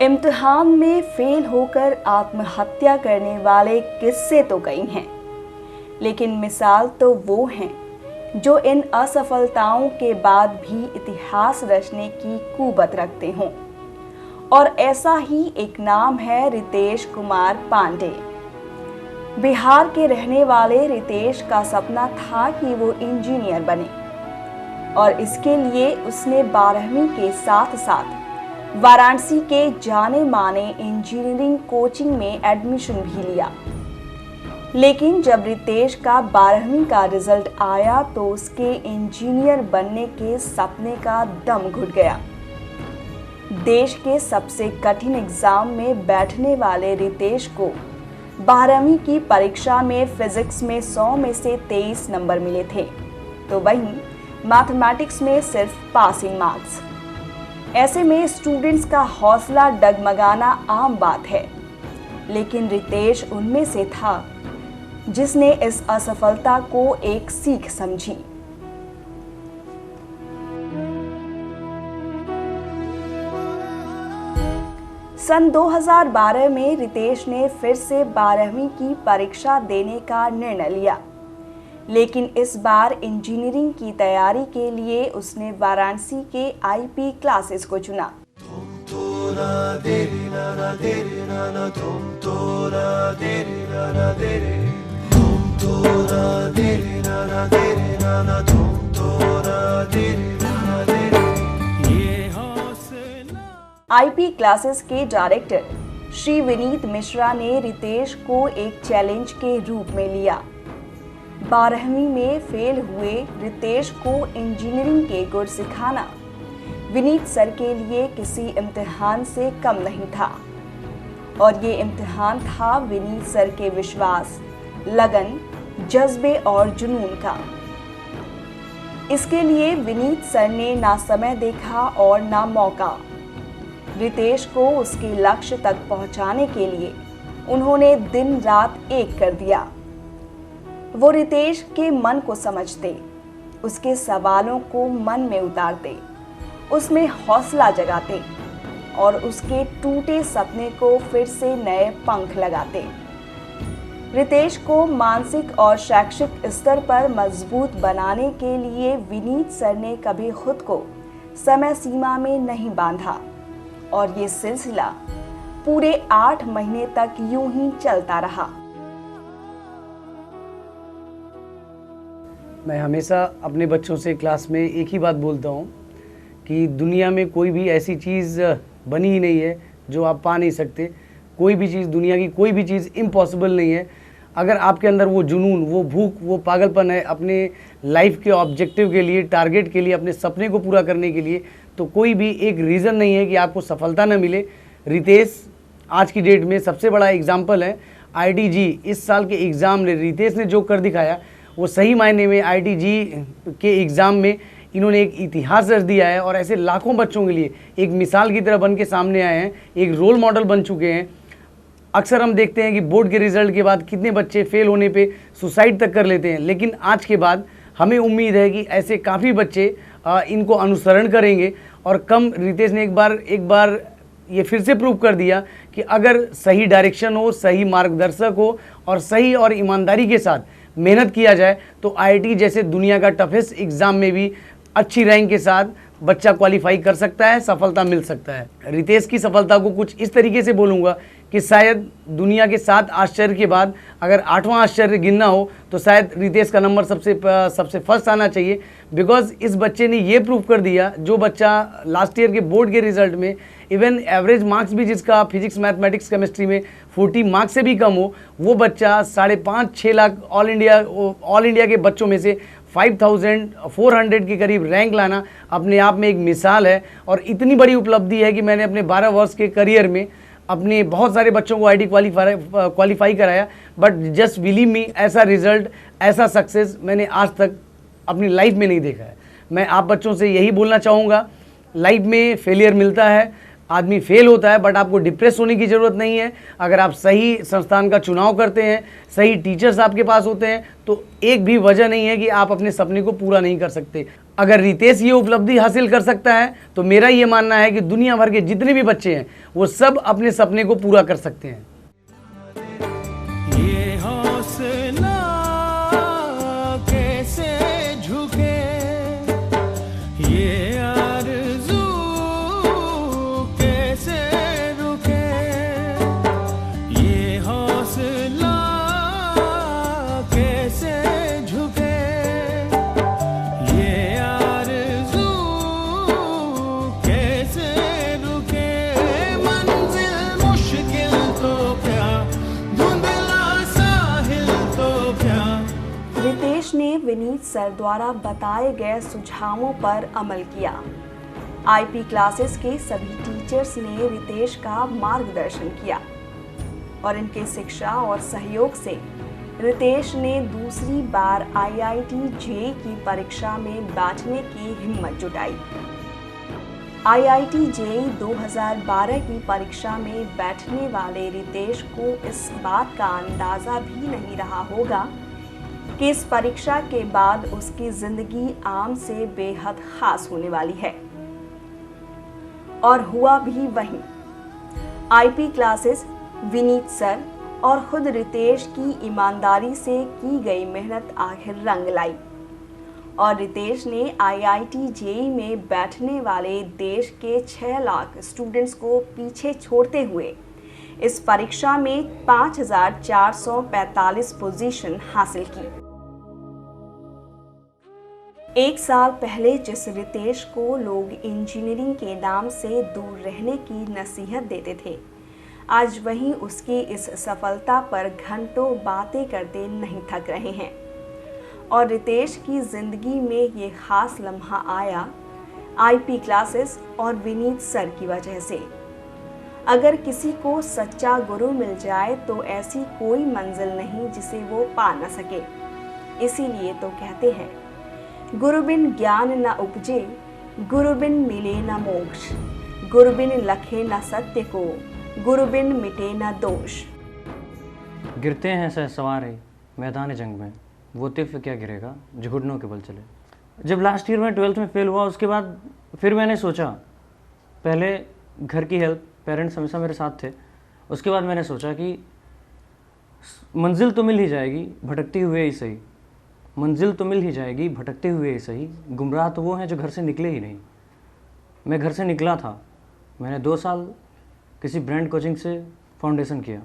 इम्तिहान में फेल होकर आत्महत्या करने वाले किस्से तो कई हैं, लेकिन मिसाल तो वो हैं जो इन असफलताओं के बाद भी इतिहास रचने की कुवत रखते हों। और ऐसा ही एक नाम है रितेश कुमार पांडे। बिहार के रहने वाले रितेश का सपना था कि वो इंजीनियर बने और इसके लिए उसने 12वीं के साथ साथ वाराणसी के जाने माने इंजीनियरिंग कोचिंग में एडमिशन भी लिया। लेकिन जब रितेश का 12वीं का रिजल्ट आया तो उसके इंजीनियर बनने के सपने का दम घुट गया। देश के सबसे कठिन एग्जाम में बैठने वाले रितेश को 12वीं की परीक्षा में फिजिक्स में 100 में से 23 नंबर मिले थे, तो वहीं मैथमेटिक्स में सिर्फ पासिंग मार्क्स। ऐसे में स्टूडेंट्स का हौसला डगमगाना आम बात है, लेकिन रितेश उनमें से था जिसने इस असफलता को एक सीख समझी। सन 2012 में रितेश ने फिर से 12वीं की परीक्षा देने का निर्णय लिया, लेकिन इस बार इंजीनियरिंग की तैयारी के लिए उसने वाराणसी के आईपी क्लासेस को चुना। आईपी क्लासेस के डायरेक्टर श्री विनीत मिश्रा ने रितेश को एक चैलेंज के रूप में लिया। 12वीं में फेल हुए रितेश को इंजीनियरिंग के गुर सिखाना विनीत सर के लिए किसी इम्तिहान से कम नहीं था, और ये इम्तिहान था विनीत सर के विश्वास, लगन, जज्बे और जुनून का। इसके लिए विनीत सर ने ना समय देखा और ना मौका। रितेश को उसके लक्ष्य तक पहुंचाने के लिए उन्होंने दिन रात एक कर दिया। वो रितेश के मन को समझते, उसके सवालों को मन में उतारते, उसमें हौसला जगाते और उसके टूटे सपने को फिर से नए पंख लगाते। रितेश को मानसिक और शैक्षिक स्तर पर मजबूत बनाने के लिए विनीत सर ने कभी खुद को समय सीमा में नहीं बांधा और ये सिलसिला पूरे 8 महीने तक यूं ही चलता रहा। मैं हमेशा अपने बच्चों से क्लास में एक ही बात बोलता हूँ कि दुनिया में कोई भी ऐसी चीज़ बनी ही नहीं है जो आप पा नहीं सकते। कोई भी चीज़, दुनिया की कोई भी चीज़ इम्पॉसिबल नहीं है। अगर आपके अंदर वो जुनून, वो भूख, वो पागलपन है अपने लाइफ के ऑब्जेक्टिव के लिए, टारगेट के लिए, अपने सपने को पूरा करने के लिए, तो कोई भी एक रीज़न नहीं है कि आपको सफलता न मिले। रितेश आज की डेट में सबसे बड़ा एग्जाम्पल है। IITG इस साल के एग्ज़ाम में रितेश ने जो कर दिखाया, वो सही मायने में IITG के एग्ज़ाम में इन्होंने एक इतिहास रच दिया है और ऐसे लाखों बच्चों के लिए एक मिसाल की तरह बन के सामने आए हैं, एक रोल मॉडल बन चुके हैं। अक्सर हम देखते हैं कि बोर्ड के रिज़ल्ट के बाद कितने बच्चे फेल होने पे सुसाइड तक कर लेते हैं, लेकिन आज के बाद हमें उम्मीद है कि ऐसे काफ़ी बच्चे इनको अनुसरण करेंगे। और कम रितेश ने एक बार ये फिर से प्रूव कर दिया कि अगर सही डायरेक्शन हो, सही मार्गदर्शक हो और सही और ईमानदारी के साथ मेहनत किया जाए तो IIT जैसे दुनिया का टफेस्ट एग्ज़ाम में भी अच्छी रैंक के साथ बच्चा क्वालिफाई कर सकता है, सफलता मिल सकता है। रितेश की सफलता को कुछ इस तरीके से बोलूँगा कि शायद दुनिया के 7 आश्चर्य के बाद अगर 8वां आश्चर्य गिनना हो तो शायद रितेश का नंबर सबसे फर्स्ट आना चाहिए। बिकॉज इस बच्चे ने ये प्रूव कर दिया, जो बच्चा लास्ट ईयर के बोर्ड के रिजल्ट में इवन एवरेज मार्क्स भी जिसका फिजिक्स, मैथमेटिक्स, केमिस्ट्री में 40 मार्क्स से भी कम हो, वो बच्चा 5.5-6 लाख ऑल इंडिया के बच्चों में से 5400 के करीब रैंक लाना अपने आप में एक मिसाल है। और इतनी बड़ी उपलब्धि है कि मैंने अपने 12 वर्ष के करियर में अपने बहुत सारे बच्चों को IIT क्वालिफाई कराया, बट जस्ट बिलीव मी, ऐसा रिजल्ट, ऐसा सक्सेस मैंने आज तक अपनी लाइफ में नहीं देखा है। मैं आप बच्चों से यही बोलना चाहूँगा, लाइफ में फेलियर मिलता है, आदमी फेल होता है, बट आपको डिप्रेस होने की ज़रूरत नहीं है। अगर आप सही संस्थान का चुनाव करते हैं, सही टीचर्स आपके पास होते हैं, तो एक भी वजह नहीं है कि आप अपने सपने को पूरा नहीं कर सकते। अगर रितेश ये उपलब्धि हासिल कर सकता है तो मेरा ये मानना है कि दुनिया भर के जितने भी बच्चे हैं वो सब अपने सपने को पूरा कर सकते हैं। ये हौसला कैसे झुके, ये आरज़ू कैसे रुके, ये हौसला कैसे झुके, ये आरज़ू कैसे रुके। मंजिल मुश्किल तो क्या, धुंधला साहिल तो क्या। रितेश ने विनीत सर द्वारा बताए गए सुझावों पर अमल किया। आईपी क्लासेस के सभी टीचर्स ने रितेश का मार्गदर्शन किया और इनके शिक्षा और सहयोग से रितेश ने दूसरी बार आईआईटी जेईई की परीक्षा में बैठने की हिम्मत जुटाई। आईआईटी जेईई 2012 की परीक्षा में बैठने वाले रितेश को इस बात का अंदाजा भी नहीं रहा होगा कि इस परीक्षा के बाद उसकी जिंदगी आम से बेहद खास होने वाली है। और हुआ भी वही। आईपी क्लासेस, विनीत सर और खुद रितेश की ईमानदारी से की गई मेहनत आखिर रंग लाई और रितेश ने आईआईटी जेईई में बैठने वाले देश के 6 लाख स्टूडेंट्स को पीछे छोड़ते हुए इस परीक्षा में 5,445 पोजीशन हासिल की। एक साल पहले जिस रितेश को लोग इंजीनियरिंग के नाम से दूर रहने की नसीहत देते थे, आज वहीं उसकी इस सफलता पर घंटों बातें करते नहीं थक रहे हैं। और रितेश की जिंदगी में ये खास लम्हा आया आईपी क्लासेस और विनीत सर की वजह से। अगर किसी को सच्चा गुरु मिल जाए तो ऐसी कोई मंजिल नहीं जिसे वो पा न सके। इसीलिए तो कहते हैं, गुरु बिन ज्ञान न उपजे, गुरु बिन मिले न मोक्ष, गुरु बिन लखे न सत्य को, गुरु बिन मिटे न दोष। गिरते हैं सहसवार मैदान जंग में, वो तिफ क्या गिरेगा जो घुटनों के बल चले। जब लास्ट ईयर में 12th में फेल हुआ, उसके बाद फिर मैंने सोचा, पहले घर की हेल्प, पेरेंट्स हमेशा मेरे साथ थे। उसके बाद मैंने सोचा कि मंजिल तो मिल ही जाएगी, भटकते हुए ही सही। मंजिल तो मिल ही जाएगी, भटकते हुए ही सही। गुमराह तो वो हैं जो घर से निकले ही नहीं। मैं घर से निकला था। मैंने 2 साल किसी ब्रांड कोचिंग से फाउंडेशन किया।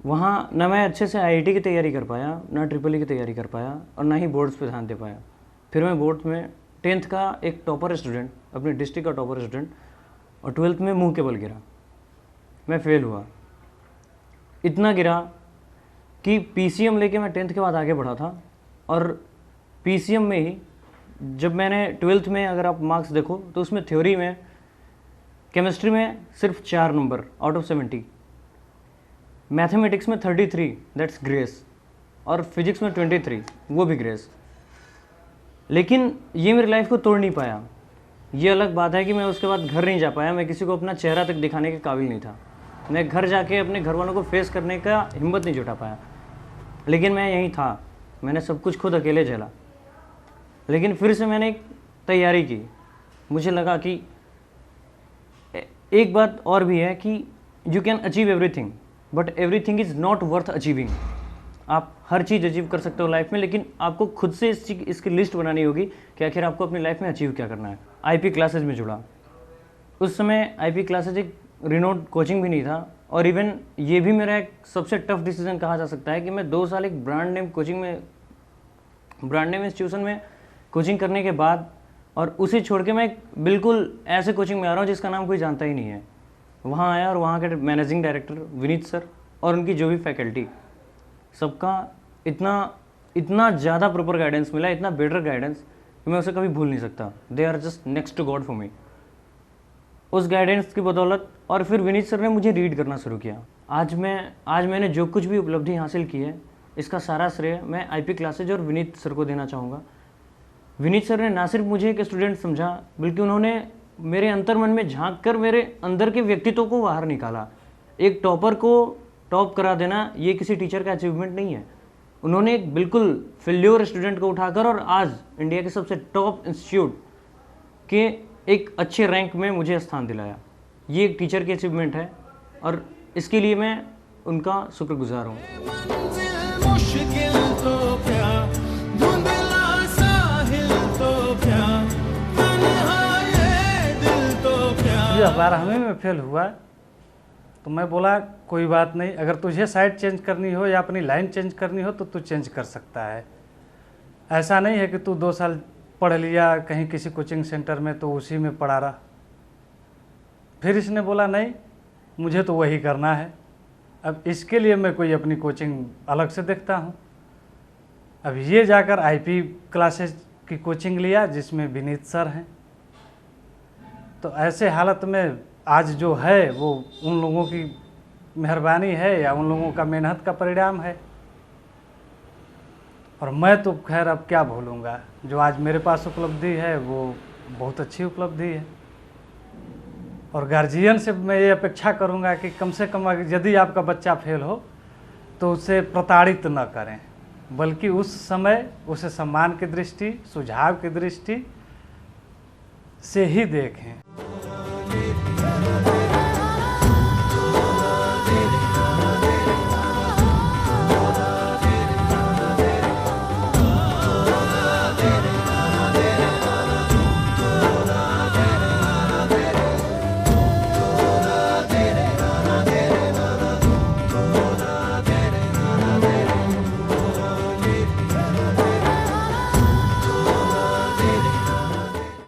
वहाँ ना मैं अच्छे से आईआईटी की तैयारी कर पाया, ना ट्रिपल ई की तैयारी कर पाया और ना ही बोर्ड्स पे ध्यान दे पाया। फिर मैं बोर्ड में 10th का एक टॉपर स्टूडेंट, अपने डिस्ट्रिक्ट का टॉपर स्टूडेंट, और 12th में मुंह के बल गिरा। मैं फेल हुआ। इतना गिरा कि पीसीएम लेके मैं 10th के बाद आगे बढ़ा था। और पीसीएम में ही जब मैंने 12th में, अगर आप मार्क्स देखो तो उसमें थ्योरी में, केमिस्ट्री में सिर्फ 4 नंबर आउट ऑफ 70, मैथमेटिक्स में 33, दैट्स ग्रेस, और फिजिक्स में 23, वो भी ग्रेस। लेकिन ये मेरी लाइफ को तोड़ नहीं पाया। ये अलग बात है कि मैं उसके बाद घर नहीं जा पाया। मैं किसी को अपना चेहरा तक दिखाने के काबिल नहीं था। मैं घर जाके अपने घर वालों को फेस करने का हिम्मत नहीं जुटा पाया। लेकिन मैं यहीं था, मैंने सब कुछ खुद अकेले झेला। लेकिन फिर से मैंने एक तैयारी की। मुझे लगा कि एक बात और भी है कि you can achieve everything, but everything is not worth achieving. आप हर चीज़ अचीव कर सकते हो लाइफ में, लेकिन आपको खुद से इसकी लिस्ट बनानी होगी कि आखिर आपको अपनी लाइफ में अचीव क्या करना है। आईपी क्लासेज में जुड़ा। उस समय आईपी क्लासेज एक रिनोड कोचिंग भी नहीं था, और इवन ये भी मेरा एक सबसे टफ डिसीजन कहा जा सकता है कि मैं 2 साल एक ब्रांड नेम इंस्टीट्यूशन में कोचिंग करने के बाद, और उसे छोड़ के मैं बिल्कुल ऐसे कोचिंग में आ रहा हूँ जिसका नाम कोई जानता ही नहीं है। वहाँ आया और वहाँ के मैनेजिंग डायरेक्टर विनीत सर और उनकी जो भी फैकल्टी, सबका इतना ज़्यादा प्रॉपर गाइडेंस मिला, इतना बेटर गाइडेंस कि मैं उसे कभी भूल नहीं सकता। They are just next to God for me. उस गाइडेंस की बदौलत, और फिर विनीत सर ने मुझे रीड करना शुरू किया। आज मैंने जो कुछ भी उपलब्धि हासिल की है, इसका सारा श्रेय मैं आईपी क्लासेज और विनीत सर को देना चाहूँगा। विनीत सर ने ना सिर्फ मुझे एक स्टूडेंट समझा, बल्कि उन्होंने मेरे अंतर मन में झांक कर मेरे अंदर के व्यक्तित्व को बाहर निकाला। एक टॉपर को टॉप करा देना ये किसी टीचर का अचीवमेंट नहीं है। उन्होंने एक बिल्कुल फेल्योर स्टूडेंट को उठाकर और आज इंडिया के सबसे टॉप इंस्टीट्यूट के एक अच्छे रैंक में मुझे स्थान दिलाया। ये एक टीचर की अचीवमेंट है और इसके लिए मैं उनका शुक्रगुजार हूँ। मंजिल मुश्किल तो क्या, धुंधला साहिल तो क्या, तन्हा ये दिल तो क्या। 12वीं में फेल हुआ तो मैं बोला कोई बात नहीं, अगर तुझे साइड चेंज करनी हो या अपनी लाइन चेंज करनी हो तो तू चेंज कर सकता है। ऐसा नहीं है कि तू 2 साल पढ़ लिया कहीं किसी कोचिंग सेंटर में तो उसी में पढ़ा रहा। फिर इसने बोला नहीं, मुझे तो वही करना है। अब इसके लिए मैं कोई अपनी कोचिंग अलग से देखता हूँ। अब ये जाकर आईपी क्लासेस की कोचिंग लिया जिसमें विनीत सर हैं। तो ऐसे हालत में आज जो है वो उन लोगों की मेहरबानी है या उन लोगों का मेहनत का परिणाम है। और मैं तो खैर अब क्या भूलूंगा, जो आज मेरे पास उपलब्धि है वो बहुत अच्छी उपलब्धि है। और गार्जियन से मैं ये अपेक्षा करूंगा कि कम से कम यदि आपका बच्चा फेल हो तो उसे प्रताड़ित न करें, बल्कि उस समय उसे सम्मान की दृष्टि, सुझाव की दृष्टि से ही देखें।